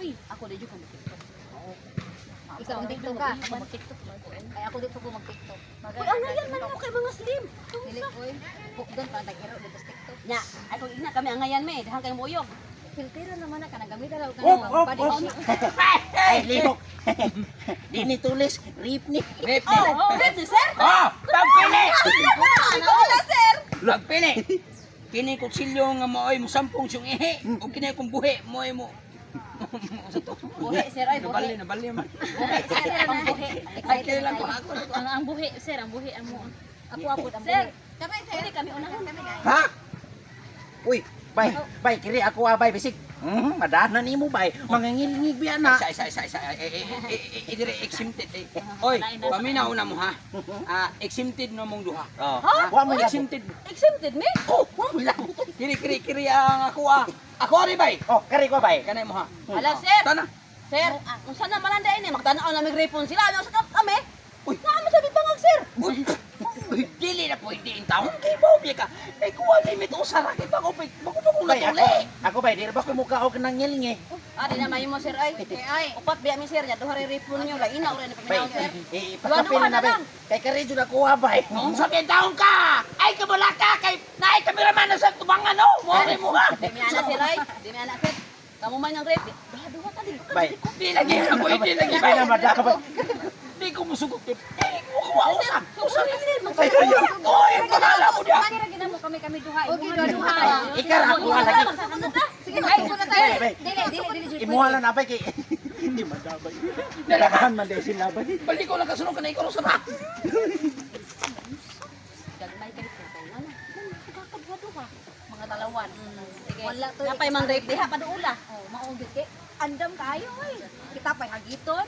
uy. Ako dito ko mag-TikTok. Ikaw ang TikTok ka. Mag-TikTok. Ay ako dito ko mag-TikTok. Uy, ang ngayon man mo kay mga slim. Dili oy. Doon pa tagiro dito sa TikTok. Nya, ay kung ina kami ang ngayon may, dahan kay moyog. Filtero naman na kanang gamit daw Oh, kanang body wash. Ay, libok. Di ni tulis, rip ni. Rip ni. Pwede sir? Oh, tagpili. Ano na sir? Lagpili. Kini kutsilyo nga mooy mo sampung siyong ihi. O kini kong buhi mooy mo. Buhi sir ay buhi. Nabali man. Buhi sir ang buhi. Ay, kailan ko ako. Ang buhi sir, ang buhi amo. Ako apod ang Sir, buhi. kami sir, kami unahan kami guys. Ha? Uy, bay, kiri ako abay bisig. Madana nimo bay. Mangangilingig biya na. Isa. Idire exempted. Oy, paminaw na mo ha. Exempted no mong duha. Oh. Ha? Wa mo Exempted. Exempted me? Oh, wala. Kiri ang ako ah. Ako ari bay. Oh, kari ko bay. Kanay mo ha. Ala sir. Tana. Sir, kung saan naman ang ini, magtanaw na migrapon sila. Ano sa kami? Uy. Naman sa bibangag sir. Uy, dili na pwede in taon. Kibaw biya ka. Ay kuha limit usara kay bako pa kung Bay, natuli. ako bay, di ba ko mukha ako nang ngilingi. Di na may mo sir ay. Ay, upat biya mi sir, ya duha ri ripon niyo la ina ora ni Bay, paminaw sir. ipakapil na bay. Kay kari jud ako abay. Kung sabihin taon ka, ay kabula ka kay naay kameraman na sa tubangan no. Mo ari mo ha. Di mi ana sir ay. Di mi ana sir. Kamu man ng rape. Duha ta din. Bay, Di lagi ako hindi lagi. bay na madaka bay. Di ko musugot. Ay, kuha Sir, usa. sir, Ay, kayo. Oy, panala mo dia. Kani ra gid mo kami duha. Okay, Imo duha. Ikar ako lagi. Sige, ay ko na tayo. Bay, bay. Dili. Imuhala na bay kay hindi madabay. Dalahan man din sila bay. Bali ko lang kasunod ka na ikaw sa ra. Gagmay kay sir. Wala. Kakagwado ka. Mga dalawan. Sige. Wala to. Napay mang rape diha paduula. Oh, maugit kay andam kayo ay. Kita pay hagiton.